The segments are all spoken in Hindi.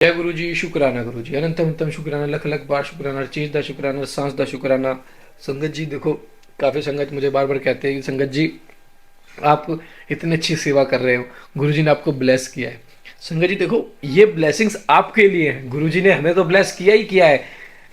जय गुरु जी, शुक्राना गुरु जी, अनंतम अनंतम शुक्राना, लख लख बार शुक्राना, चीज दा शुक्राना, सांस दा शुक्राना। संगत जी देखो, काफी संगत मुझे बार बार कहते हैं कि संगत जी आप इतनी अच्छी सेवा कर रहे हो, गुरु जी ने आपको ब्लेस किया है। संगत जी देखो, ये ब्लेसिंग्स आपके लिए है, गुरु जी ने हमें तो ब्लेस किया ही किया है,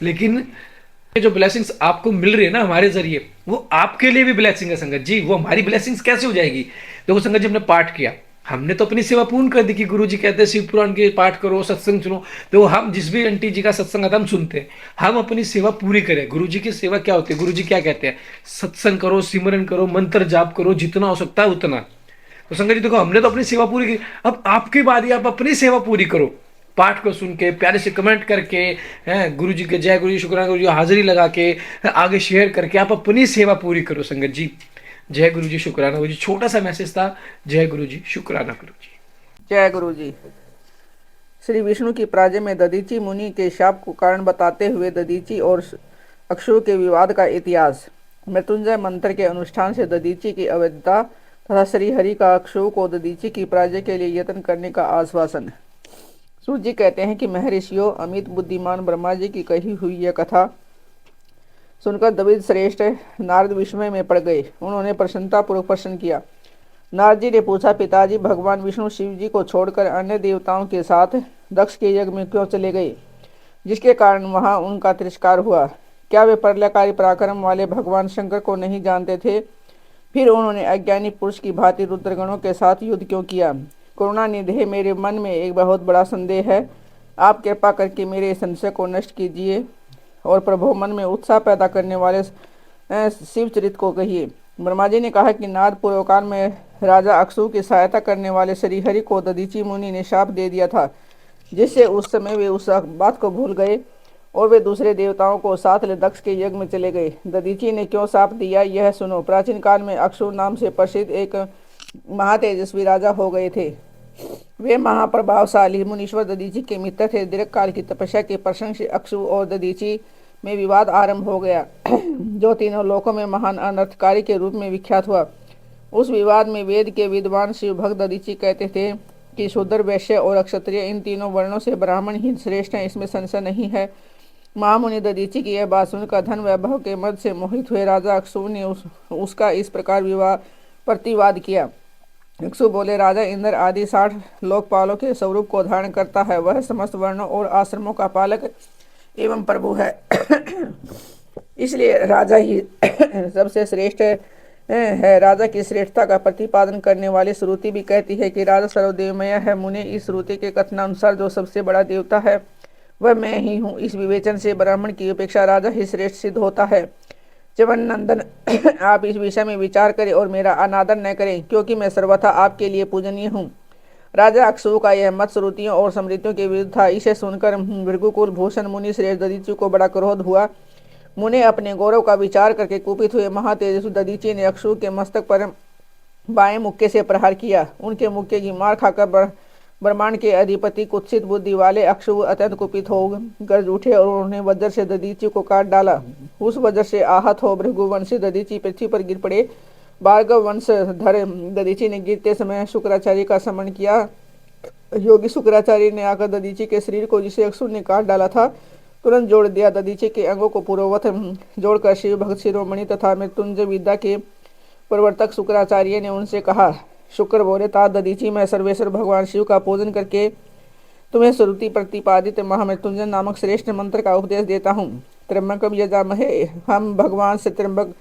लेकिन ये जो ब्लेसिंग्स आपको मिल रही है ना हमारे जरिए, वो आपके लिए भी ब्लेसिंग है संगत जी। वो हमारी ब्लेसिंग्स कैसे हो जाएगी? देखो संगत जी, हमने पाठ किया, हमने तो अपनी सेवा पूर्ण कर दी कि गुरु जी कहते हैं शिव पुराण के पाठ करो, सत्संग सुनो। तो हम जिस भी आंटी जी का सत्संग आता है हम सुनते हैं, हम अपनी सेवा पूरी करें। गुरु जी की सेवा क्या होती है? गुरु जी क्या कहते हैं? सत्संग करो, सिमरन करो, मंत्र जाप करो, जितना हो सकता है उतना। तो संगत जी देखो, हमने तो अपनी सेवा पूरी की, अब आपकी बारी, आप अपनी सेवा पूरी करो। पाठ को सुन के, प्यारे से कमेंट करके, हैं गुरु जी के जय गुरु जी, शुक्राना गुरु जी, हाजिरी लगा के, आगे शेयर करके आप अपनी सेवा पूरी करो संगत जी। जय गुरु जी, शुक्राना गुरु जी। छोटा सा मैसेज था। जय गुरु जी, शुक्राना गुरु जी। जय गुरु जी। श्री विष्णु की प्राज्ञ में दधीचि मुनि के शाप को कारण बताते हुए दधीचि और अक्षु के विवाद का इतिहास। मृत्युंजय मंत्र के अनुष्ठान से दधीचि की अवैधता तथा श्री हरि का अक्षु को दधीचि की प्राज्ञ के लिए यत्न करने का आश्वासन। सूत जी कहते हैं कि महर्षियों अमित बुद्धिमान ब्रह्मा जी की कही हुई यह कथा सुनकर द्विज श्रेष्ठ नारद विस्मय में पड़ गए। उन्होंने प्रसन्नतापूर्वक प्रश्न किया। नारद जी ने पूछा, पिताजी भगवान विष्णु शिव जी को छोड़कर अन्य देवताओं के साथ दक्ष के यज्ञ में क्यों चले गए, जिसके कारण वहां उनका तिरस्कार हुआ? क्या वे प्रलयकारी पराक्रम वाले भगवान शंकर को नहीं जानते थे? फिर उन्होंने अज्ञानी पुरुष की भांति रुद्रगणों के साथ युद्ध क्यों किया? करुणानिधे, मेरे मन में एक बहुत बड़ा संदेह है, आप कृपा करके मेरे संशय को नष्ट कीजिए और प्रभु मन में उत्साह पैदा करने वाले शिव चरित को कहिए। ब्रह्मा जी ने कहा कि नाद पूर्वकाल में राजा अक्षु की सहायता करने वाले श्रीहरि को दधीचि मुनि ने शाप दे दिया था, जिससे उस समय वे उस बात को भूल गए और वे दूसरे देवताओं को साथ ले दक्ष के यज्ञ में चले गए। दधीचि ने क्यों शाप दिया, यह सुनो। प्राचीन काल में अक्षु नाम से प्रसिद्ध एक महातेजस्वी राजा हो गए थे। वे महाप्रभावशाली मुनीश्वर दधीचि के मित्र थे। दीर्घ काल की तपस्या के प्रसंग से अक्षु और दधीचि में विवाद आरंभ हो गया, जो तीनों लोकों में महान अनर्थकारी के रूप में विख्यात हुआ। उस विवाद में वेद के विद्वान शिव भक्त दधीचि कहते थे कि शूद्र, वैश्य और क्षत्रिय इन तीनों वर्णों से ब्राह्मण ही श्रेष्ठ हैं, इसमें संशय नहीं है। महामुनि दधीचि की यह बात सुनकर धन वैभव के मद से मोहित हुए राजा अक्षु ने उसका इस प्रकार प्रतिवाद किया। अक्षु बोले, राजा इंद्र आदि 60 लोकपालों के स्वरूप को धारण करता है। वह समस्त वर्णों और आश्रमों का पालक एवं प्रभु है। इसलिए राजा ही सबसे श्रेष्ठ है। राजा की श्रेष्ठता का प्रतिपादन करने वाली श्रुति भी कहती है कि राजा सर्वदेवमय है। मुनि, इस श्रुति के कथनानुसार जो सबसे बड़ा देवता है वह मैं ही हूँ। इस विवेचन से ब्राह्मण की अपेक्षा राजा ही श्रेष्ठ सिद्ध होता है। च्यवन नंदन, आप इस विषय में विचार करें और मेरा अनादर न करें, क्योंकि मैं सर्वथा आपके लिए पूजनीय हूँ। राजा अक्षु का यह मत श्रुतियों और समृद्धियों के विरुद्ध था। इसे सुनकर भृगुकुल भूषण मुनि श्रेष्ठ दधीचि को बड़ा क्रोध हुआ। मुनि अपने गौरव का विचार करके कुपित हुए। महातेजस्वी दधीचि ने अक्षु के मस्तक पर बाएं मुक्के से प्रहार किया। उनके मुक्के की मार खाकर ब्रह्मांड के अधिपति कुत्सित बुद्धि वाले अक्षु अत्यंत कुपित हो गरज उठे और उन्होंने वज्र से दधीचि को काट डाला। उस वज्र से आहत हो भृगुवंशी दधीचि पृथ्वी पर गिर पड़े। भार्गव वंशधर दधीचि ने गिरते समय शुक्राचार्य का स्मरण किया। योगी शुक्राचार्य ने आकर दधीचि के शरीर को, जिसे अक्षु ने काट डाला था, तुरंत जोड़ दिया। दधीचि के अंगों को पूर्ववत जोड़कर शिव भक्त शिरोमणि तथा मृत्युंजय विद्या के प्रवर्तक शुक्राचार्य ने उनसे कहा। शुक्र बोले, तात दधीचि, मैं सर्वेश्वर भगवान शिव का पूजन करके तुम्हें श्रुति प्रतिपादित महामृत्युंजय नामक श्रेष्ठ मंत्र का उपदेश देता हूँ। त्र्यंबकम यजामहे, हम भगवान से त्र्यंबक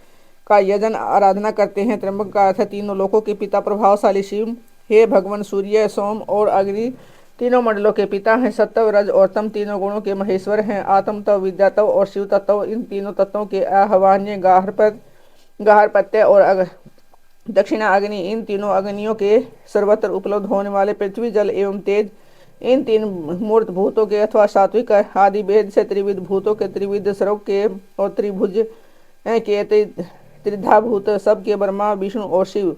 का यजन आराधना करते हैं। त्र्यंबक का अर्थ तीनों लोकों के पिता प्रभावशाली शिव। हे भगवान, सूर्य, सोम और अग्नि तीनों मंडलों के पिता हैं। सत्व, रज और तम तीनों गुणों के महेश्वर हैं। आत्म तत्व, विद्या तत्व और शिव तत्व, इन तीनों तत्वों के आह्वान्य गार्हपत्य और दक्षिणा अग्नि, इन तीनों अग्नियों के सर्वत्र उपलब्ध होने वाले पृथ्वी, जल एवं तेज, इन तीन मूर्त भूतों के अथवा सात्विक आदि भेद से त्रिविध भूतों के, त्रिविध सर्व के और त्रिभुज के त्रिधा भूत सब के ब्रह्मा, विष्णु और शिव,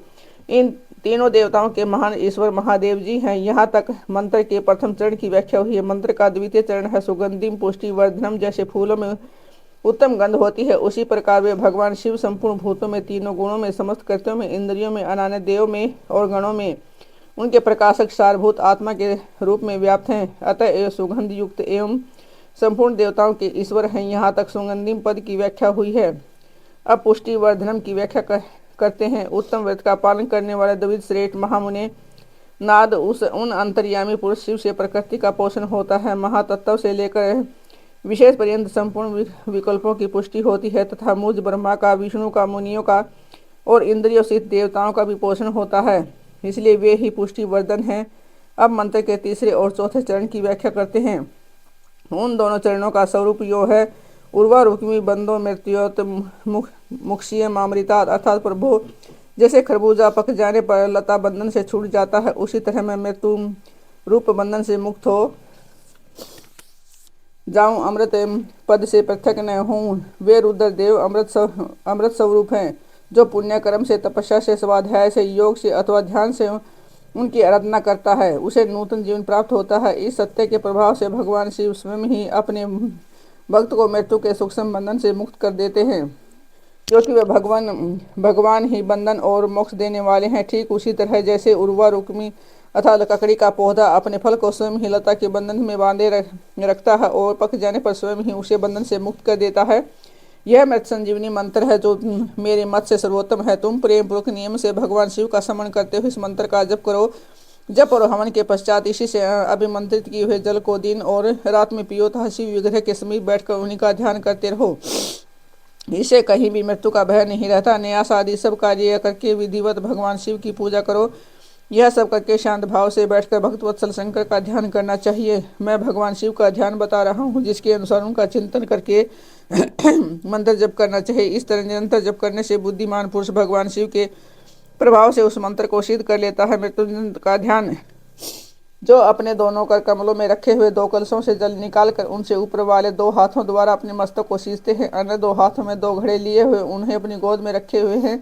इन तीनों देवताओं के महान ईश्वर महादेव जी हैं। यहाँ तक मंत्र के प्रथम चरण की व्याख्या हुई है। मंत्र का द्वितीय चरण है सुगंधिम पुष्टि वर्धनम। जैसे फूलों में उत्तम गंध होती है, उसी प्रकार वे भगवान शिव संपूर्ण भूतों में, तीनों गुणों में, समस्त कृत्यों में, इंद्रियों में, अनान्य देव में और गणों में उनके प्रकाशक सारभूत आत्मा के रूप में व्याप्त हैं। अतः ये सुगंध युक्त एवं संपूर्ण देवताओं के ईश्वर हैं। यहाँ तक सुगंधिम पद की व्याख्या हुई है। अब पुष्टि वर्धनम की व्याख्या करते हैं। उत्तम व्रत का पालन करने वाले द्विज श्रेष्ठ महामुने नाद उन अंतर्यामी पुरुष शिव से प्रकृति का पोषण होता है। महातत्व से लेकर विशेष पर्यंत संपूर्ण विकल्पों की पुष्टि होती है तथा मुझ ब्रह्मा का, विष्णु का, मुनियों का और इंद्रियों सहित देवताओं का भी पोषण होता है, इसलिए वे ही पुष्टि वर्धन हैं। अब मंत्र के तीसरे और चौथे चरण की व्याख्या करते हैं। उन दोनों चरणों का स्वरूप यो है। उर्वा रुक्मी बंदो मृत्योत मुक्षीय मामृतात्, अर्थात प्रभु जैसे खरबूजा पक जाने पर लता बंधन से छूट जाता है, उसी तरह मैं मृत्यु रूप बंधन से मुक्त हो जाऊं, अमृत पद से पृथक न हूँ। वे रुद्र देव अमृत स्वरूप हैं, जो पुण्य कर्म से, तपस्या से, स्वाध्याय से, योग से अथवा ध्यान से उनकी आराधना करता है, उसे नूतन जीवन प्राप्त होता है। इस सत्य के प्रभाव से भगवान शिव स्वयं ही अपने भक्त को मृत्यु के सूक्ष्म बंधन से मुक्त कर देते हैं, क्योंकि वे भगवान ही बंधन और मोक्ष देने वाले हैं। ठीक उसी तरह जैसे उर्वा रुक्मी अर्थात ककड़ी का पौधा अपने फल को स्वयं ही लता के बंधन में बांधे रखता है और पक जाने पर स्वयं ही उसे बंधन से मुक्त कर देता है, यह मृत संजीवनी मंत्र है, जो मेरे मत से सर्वोत्तम है। तुम प्रेम पूर्वक नियम से भगवान शिव का स्मरण करते हुए इस मंत्र का जप करो। जप और हवन के पश्चात इसी से अभिमंत्रित किए हुए जल को दिन और रात में पियो तथा शिव विग्रह के समीप बैठकर उन्हीं का ध्यान करते रहो। इससे कहीं भी मृत्यु का भय नहीं रहता। न्यास आदि सब कार्य करके विधिवत भगवान शिव की पूजा करो। यह सब करके शांत भाव से बैठकर भक्तवत्सल शंकर का ध्यान करना चाहिए। मैं भगवान शिव का ध्यान बता रहा हूँ, जिसके अनुसार उनका चिंतन करके मंत्र जप करना चाहिए। इस तरह निरंतर जप करने से बुद्धिमान पुरुष भगवान शिव के प्रभाव से उस मंत्र को सिद्ध कर लेता है। मृत्युंजय का ध्यान, जो अपने दोनों कर कमलों में रखे हुए 2 कलशों से जल निकालकर उनसे ऊपर वाले 2 हाथों द्वारा अपने मस्तक को सींचते हैं, अन्य 2 हाथों में 2 घड़े लिए हुए उन्हें अपनी गोद में रखे हुए हैं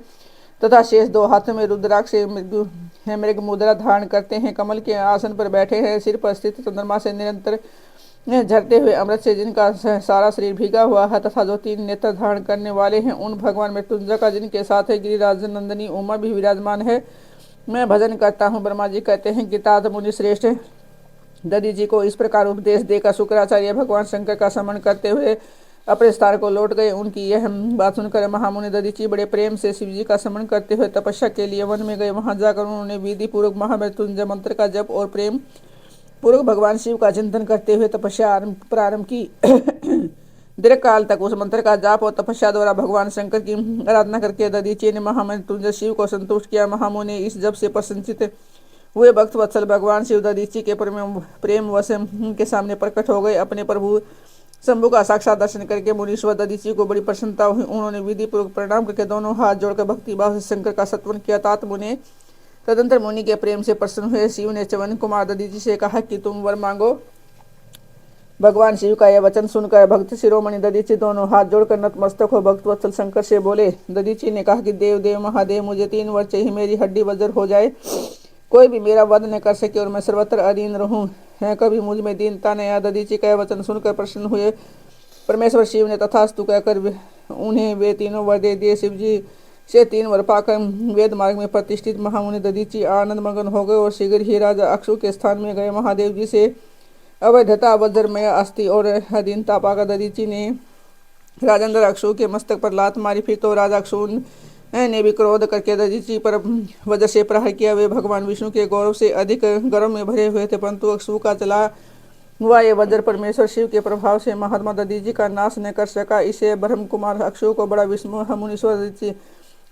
तथा शेष 2 हाथों में रुद्राक्ष से मृग मुद्रा धारण करते हैं। कमल के आसन पर बैठे हैं। सिर पर स्थित चंद्रमा से निरंतर झरते हुए अमृत से जिनका सारा शरीर भीगा हुआ है तथा जो 3 नेत्र धारण करने वाले हैं, उन भगवान मृत्युंजय का जिनके साथ है गिरिराज नंदिनी उमा भी विराजमान है, मैं भजन करता हूँ। ब्रह्मा जी कहते हैं कि तात मुनि श्रेष्ठ दधि जी को इस प्रकार उपदेश देकर शुक्राचार्य भगवान शंकर का स्मरण करते हुए अपने स्थान को लौट गए। उनकी यह बात सुनकर महामुनि दधीची बड़े प्रेम से शिव जी का स्मरण करते हुए तपस्या के लिए वन में गए। वहां जाकर उन्होंने विधि पूर्वक महामृत्युंजय मंत्र का जप और प्रेम पूर्वक भगवान शिव का चिंतन करते हुए तपस्या प्रारंभ की। दीर्घ काल तक उस मंत्र का जाप और तपस्या द्वारा भगवान शंकर की आराधना करके दधीची ने महामृत्युंजय शिव को संतुष्ट किया। महामुनि इस जप से प्रसन्नचित हुए भक्त वत्सल भगवान शिव दधीची के प्रेम वश के सामने प्रकट हो गए। अपने प्रभु शंभु का साक्षात दर्शन करके मुनीश्वर दधीची को बड़ी प्रसन्नता हुई। उन्होंने विधि पूर्वक प्रणाम करके दोनों हाथ जोड़कर भक्ति भाव से शंकर का सत्वन किया। तात मुनि तदंतर मुनि के प्रेम से प्रसन्न हुए। शिव ने च्यवन कुमार दधीची से कहा कि तुम वर मांगो। भगवान शिव का यह वचन सुनकर भक्त शिरोमणि दधीची दोनों हाथ जोड़कर नतमस्तक हो भक्त वत्सल शंकर से बोले। दधीची ने कहा कि देव देव महादेव, मुझे 3 वर्ष ही मेरी हड्डी वज्र हो जाए, कोई भी मेरा वध न कर सके और मैं सर्वत्र अधीन रहूं, है कभी मुझ में दीनता न आया। दधीची का यह वचन सुनकर प्रसन्न हुए परमेश्वर शिव ने तथास्तु कहकर उन्हें वे 3 वर दे दिए। शिव जी से 3 वर पाकर वेद मार्ग में प्रतिष्ठित महामुनि दधीची आनंद मगन हो गए और शीघ्र ही राजा अक्षु के स्थान में गए। महादेव जी से अवैधता वज्रमय अस्थि और अधीनता पाकर दधीची ने राजेंद्र अक्षु के मस्तक पर लात मारी। फिर तो राजा अक्षु ने भी क्रोध करके दधीची पर वज्र से प्रहार किया। वे भगवान विष्णु के गौरव से अधिक गर्व में भरे हुए थे, परंतु अक्षु का चला हुआ ये वज्र परमेश्वर शिव के प्रभाव से महात्मा दधीची का नाश न कर सका। इसे ब्रह्म कुमार अक्षु को बड़ा विस्मय। मुनीश्वर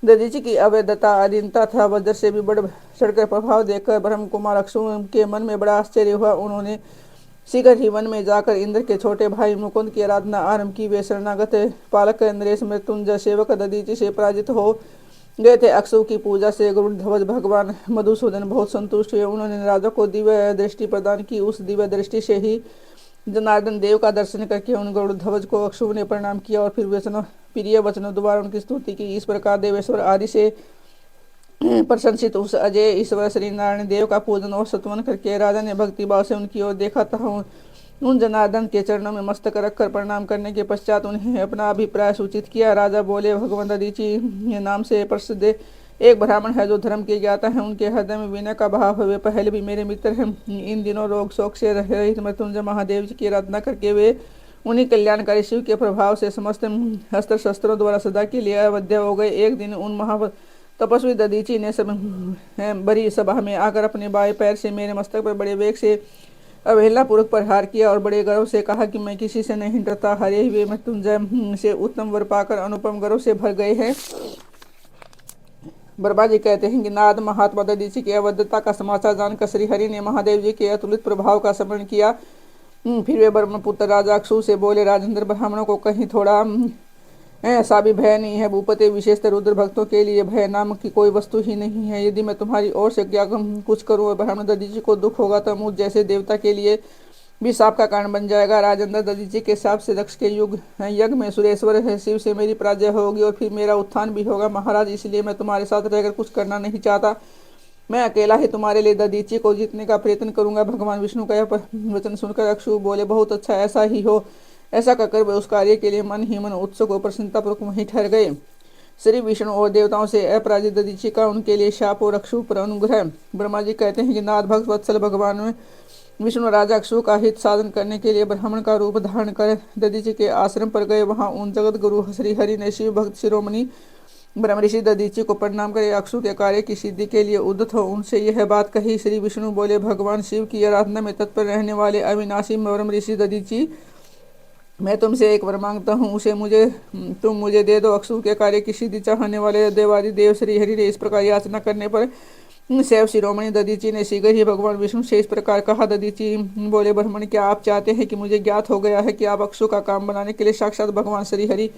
दधीची की अवैधता अधीनता था वज्र से भी बढ़ चढ़कर प्रभाव देखकर ब्रह्म कुमार अक्षु के मन में बड़ा आश्चर्य हुआ। उन्होंने शीघ्र ही वन में जाकर इंद्र के छोटे भाई मुकुंद की आराधना आरंभ की। वे शरणागत पालक नरेश मृत्युंजय सेवक दधीची से पराजित हो गए थे। अक्षु की पूजा से गरुड़ध्वज भगवान मधुसूदन बहुत संतुष्ट हुए। उन्होंने राजा को दिव्य दृष्टि प्रदान की। उस दिव्य दृष्टि से ही जनार्दन देव का दर्शन करके उन गरुड़ध्वज को अक्षु ने प्रणाम किया और फिर प्रिय वचनों द्वारा उनकी स्तुति की। इस प्रकार देवेश्वर आदि से प्रशंसित उस अजय ईश्वर श्री नारायण देव का पूजन और स्तवन करके राजा ने भक्ति भाव से उनकी ओर देखा था। उन जनार्दन के चरणों में मस्तक रखकर प्रणाम करने के पश्चात उन्हें अपना अभिप्राय सूचित किया। राजा बोले, भगवान दधीची नाम से प्रसिद्ध एक ब्राह्मण है जो धर्म के ज्ञाता है, उनके हृदय में विनय का भाव है, वे पहले भी मेरे मित्र हैं। इन दिनों रोग शोक से रहित मृत्युंजय महादेव जी की आराधना करके वे उन्हीं कल्याणकारी शिव के प्रभाव से समस्त अस्त्र शस्त्रों द्वारा सदा के लिए अवध्य हो गए। एक दिन उन महा तपस्वी दधीची ने सब बड़ी सभा में आकर अपने बाएं पैर से मेरे मस्तक पर बड़े वेग से अवहेलना पूर्वक प्रहार किया और बड़े गर्व से कहा कि मैं किसी से नहीं डरता। हरे हुए मृत्युंजय से उत्तम वर पाकर अनुपम गर्व से भर गए हैं। ब्रह्मा जी कहते हैं कि नारद महात्मा दधीची की अवध्यता का समाचार जानकर श्रीहरि ने महादेव जी के अतुलित प्रभाव का स्मरण किया। फिर वे ब्रह्मपुत्र राजा अक्षु से बोले, राजेंद्र, ब्राह्मणों को कहीं थोड़ा ऐसा भी भय नहीं है। भूपति विशेषतः रुद्र भक्तों के लिए भय नामक की कोई वस्तु ही नहीं है। यदि मैं तुम्हारी ओर से क्या कुछ करूँ और ब्राह्मण दधीची को दुख होगा तो मुझ जैसे देवता के लिए भी साप का कारण बन जाएगा। राजेंद्र, दधीची के साप से दक्ष के यज्ञ में सुरेश्वर है, शिव से मेरी पराजय होगी और फिर मेरा उत्थान भी होगा। महाराज, इसलिए मैं तुम्हारे साथ रहकर कुछ करना नहीं चाहता। मैं अकेला ही तुम्हारे लिए दधीची को जीतने का प्रयत्न करूंगा। भगवान विष्णु का यह वचन सुनकर अक्षु बोले, बहुत अच्छा, ऐसा ही हो। ऐसा कहकर वे उस कार्य के लिए मन ही मन उत्सुक और प्रसन्नतापूर्वक वहीं ठहर गए। श्री विष्णु और देवताओं से अपराजित दधीची का उनके लिए शाप और अक्षु पर अनुग्रह। ब्रह्मा जी कहते हैं कि नाथ भक्त वत्सल भगवान में विष्णु राजा अक्षु का हित साधन करने के लिए ब्राह्मण का रूप धारण कर दधीची के आश्रम पर गए। वहां उन जगत गुरु श्रीहरि ने शिव भक्त शिरोमणि ब्रह्म ऋषि दधीची को प्रणाम करे अक्षु के कार्य की सिद्धि के लिए उद्यत हो उनसे यह बात कही। श्री विष्णु बोले, भगवान शिव की आराधना में तत्पर रहने वाले अविनाशी ब्रह्म ऋषि दधीची, मैं तुमसे एक वर मांगता हूँ, उसे तुम मुझे दे दो। अक्षु के कार्य की सिद्धि चाहने वाले देवादि देव श्रीहरि ने इस प्रकार याचना करने पर शैव शिरोमणि दधीची ने शीघ्र ही भगवान विष्णु से इस प्रकार कहा। दधीची बोले, ब्राह्मण, क्या आप चाहते हैं कि मुझे ज्ञात हो गया है कि आप अक्षु का काम बनाने के लिए साक्षात भगवान श्रीहरि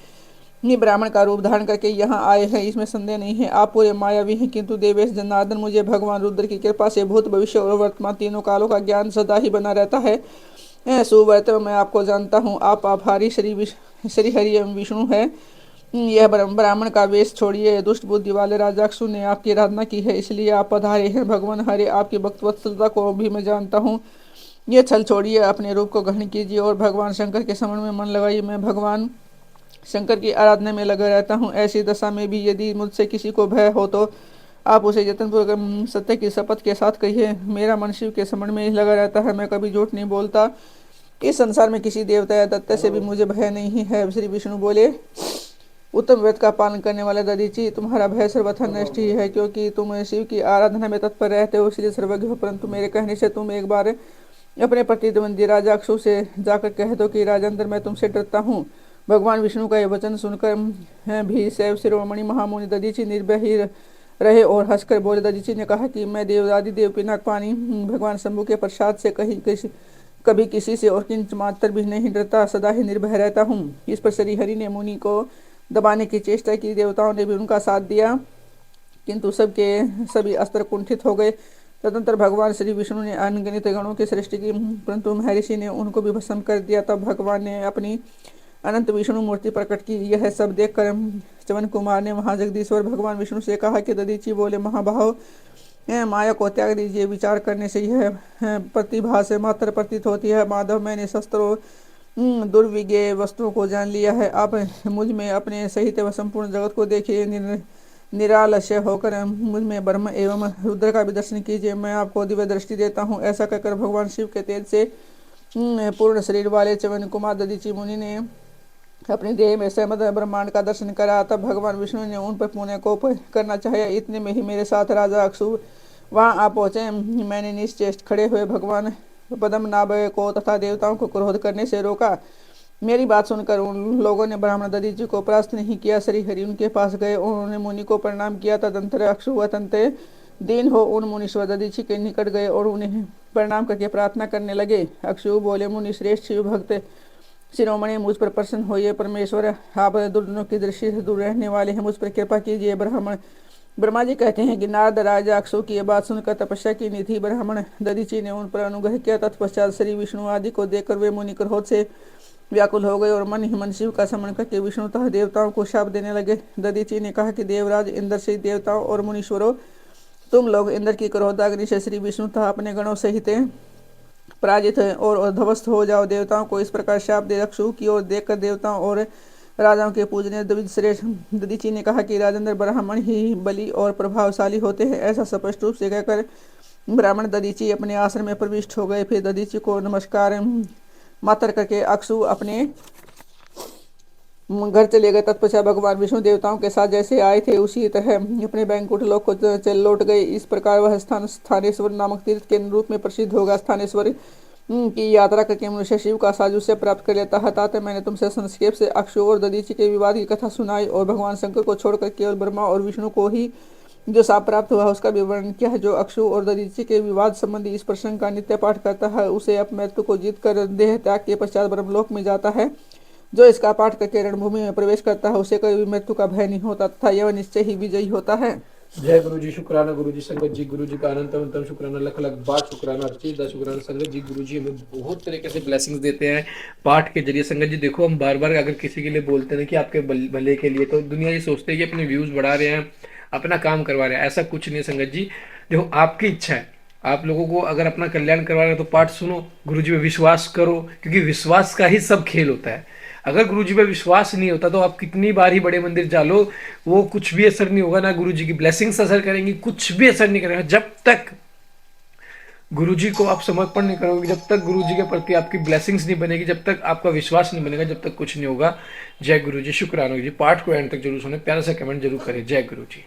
ब्राह्मण का रूप धारण करके यहाँ आए हैं, इसमें संदेह नहीं है। आप पूरे मायावी हैं, किंतु देवेश जनार्दन, मुझे भगवान रुद्र की कृपा से भूत भविष्य और वर्तमान तीनों कालों का ज्ञान सदा ही बना रहता है। सुव्रत, मैं आपको जानता हूँ, आप आभारी श्रीहरि एवं विष्णु है। यह ब्राह्मण का वेश छोड़िए। दुष्ट बुद्धि वाले राजाक्षु ने आपकी आराधना की है, इसलिए आप पधारे हैं। भगवान हरे, आपकी भक्तवत्सलता को भी मैं जानता हूँ। ये छल छोड़िए, अपने रूप को ग्रहण कीजिए और भगवान शंकर के स्मरण में मन लगाइए। मैं भगवान शंकर की आराधना में लगा रहता हूँ। ऐसी दशा में भी यदि मुझसे किसी को भय हो तो आप उसे यत्नपूर्वक सत्य की शपथ के साथ कहिए। मेरा मन शिव के स्मरण में ही लगा रहता है, मैं कभी झूठ नहीं बोलता। इस संसार में किसी देवता या दत्त से भी मुझे भय नहीं है। श्री विष्णु बोले, उत्तम व्रत का पालन करने वाले दधीची, तुम्हारा भय सर्वथा नष्ट ही है, क्योंकि तुम शिव की आराधना में तत्पर रहते हो, इसलिए सर्वज्ञ हो। परंतु मेरे कहने से तुम एक बार अपने प्रतिद्वंदी राजा अक्षु से जाकर कह दो कि राजेंद्र, मैं तुमसे डरता हूँ। भगवान विष्णु का यह वचन सुनकर भी शैव शिरोमणि महामुनि दधीची निर्भय ही रहे और हंसकर बोले। दधीची ने कहा कि मैं देवदादि देव पिनाक पानी भगवान शंभु के प्रसाद से कभी किसी से और किंच मात्र भी नहीं डरता, सदा ही निर्भय रहता हूँ। इस पर श्रीहरि ने मुनि को दबाने की चेष्टा की। देवताओं ने भी उनका साथ दिया, किंतु सभी अस्त्र कुंठित हो गए। तदंतर भगवान श्री विष्णु ने अनगिनत गणों की सृष्टि की, परंतु महर्षि ने उनको भी भस्म कर दिया। तब भगवान ने अपनी अनंत विष्णु मूर्ति प्रकट की। यह सब देखकर च्यवन कुमार ने वहां जगदीश्वर भगवान विष्णु से कहा कि दधीची बोले, महाभाव, माया को त्याग दीजिए। विचार करने से यह प्रतिभा से मात्र प्रतीत होती है। माधव, मैंने शस्त्रों दुर्विज्ञ वस्तुओं को जान लिया है। आप मुझ में अपने सहित व संपूर्ण जगत को देखिए। निरालस्य होकर मुझ में ब्रह्म एवं रुद्र का भी दर्शन कीजिए। मैं आपको दिव्य दृष्टि देता हूँ। ऐसा कहकर भगवान शिव के तेज से पूर्ण शरीर वाले च्यवन कुमार दधीची मुनि ने अपनी देह में सहमत ब्रह्मांड का दर्शन करा। तब भगवान विष्णु ने उन पर पुण्य को करना चाहिए। इतने में ही मेरे साथ राजा अक्षु वहां आ पहुंचे। मैंने निश्चेष्ट खड़े हुए भगवान पद्मनाभ को तथा देवताओं को क्रोध करने से रोका। मेरी बात सुनकर उन लोगों ने ब्राह्मण दधीची को परास्त नहीं किया। श्रीहरि उनके पास गए, उन्होंने मुनि को प्रणाम किया। तदंतर अक्षु अत्यंत दीन हो उन मुनीश्वर दधीची के निकट गए और उन्हें प्रणाम करके प्रार्थना करने लगे। अक्षु बोले, मुनि श्रेष्ठ शिव भक्त शिरोमणि, मुझ पर प्रसन्न होइए। परमेश्वर, आप दुर्जनों की दृष्टि से दूर रहने वाले हैं, मुझ पर कृपा कीजिए। ब्रह्मा जी कहते हैं कि नारद राजा अक्षु की यह बात सुनकर तपस्या की निधि ब्राह्मण दधीची ने उन पर अनुग्रह किया। तत्पश्चात श्री विष्णु आदि को देखकर वे मुनि क्रोध से व्याकुल हो गए और मन ही मन शिव का स्मरण करके विष्णु तथा देवताओं को शाप देने लगे। दधीची ने कहा कि देवराज इंद्र से देवताओं और मुनीश्वरों, तुम लोग इंद्र की क्रोधाग्नि से श्री विष्णु तथा अपने गणों सहित पराजित और ध्वस्त हो जाओ। देवताओं को इस प्रकार शाप दे। अक्षु की ओर देखकर देवताओं और राजाओं के पूजनीय द्विज श्रेष्ठ दधीचि ने कहा कि राजेंद्र ब्राह्मण ही बली और प्रभावशाली होते हैं। ऐसा स्पष्ट रूप से कहकर ब्राह्मण दधीचि अपने आश्रम में प्रविष्ट हो गए। फिर दधीचि को नमस्कार मात्र करके अक्षु अपने घर चले गए। तत्पश्चात भगवान विष्णु देवताओं के साथ जैसे आए थे उसी तरह अपने बैकुंठ लोक को चल लौट गए। इस प्रकार वह स्थान स्थानेश्वर नामक तीर्थ के रूप में प्रसिद्ध होगा। स्थानेश्वर की यात्रा करके मनुष्य शिव का साजुष्य प्राप्त कर लेता है। ताते मैंने तुमसे संक्षेप से अक्षु और दधीचि के विवाद की कथा सुनाई और भगवान शंकर को छोड़कर केवल ब्रह्मा और विष्णु को ही जो शाप प्राप्त हुआ उसका विवरण किया है। जो अक्षु और दधीचि के विवाद संबंधी इस प्रसंग का नित्य पाठ करता है उसे अपमृत्यु को जीत कर देह त्याग के पश्चात ब्रह्मलोक में जाता है। जो इसका पाठ करके रणभूमि में प्रवेश करता है उसे कभी मृत्यु का भय नहीं होता तथा यह निश्चय ही विजयी होता है। जय गुरु जी, शुक्राना गुरु जी, संगत जी, गुरु जी का अनंत अनंतम शुक्राना, लख लख बार शुक्राना, अर्चित दा शुक्राना। संगत जी, गुरु जी हमें बहुत तरीके से ब्लेसिंग्स देते हैं पाठ के जरिए। संगत जी देखो, हम बार बार अगर किसी के लिए बोलते हैं कि आपके भले के लिए, तो दुनिया ये सोचते हैं कि अपने व्यूज बढ़ा रहे हैं, अपना काम करवा रहे हैं। ऐसा कुछ नहीं है संगत जी। देखो, आपकी इच्छा है, आप लोगों को अगर अपना कल्याण करवा रहे हैं तो पाठ सुनो, गुरु जी पे विश्वास करो, क्योंकि विश्वास का ही सब खेल होता है। अगर गुरु जी पे विश्वास नहीं होता तो आप कितनी बार ही बड़े मंदिर जा लो, वो कुछ भी असर नहीं होगा। ना गुरु जी की ब्लेसिंग्स असर करेंगी, कुछ भी असर नहीं करेगा। जब तक गुरु जी को आप समर्पण नहीं करोगे, जब तक गुरु जी के प्रति आपकी ब्लेसिंग्स नहीं बनेगी, जब तक आपका विश्वास नहीं बनेगा, जब तक कुछ नहीं होगा। जय गुरु जी, शुक्राना जी। पाठ को एंड तक जरूर सुने, प्यारा सा कमेंट जरूर करें। जय गुरु जी।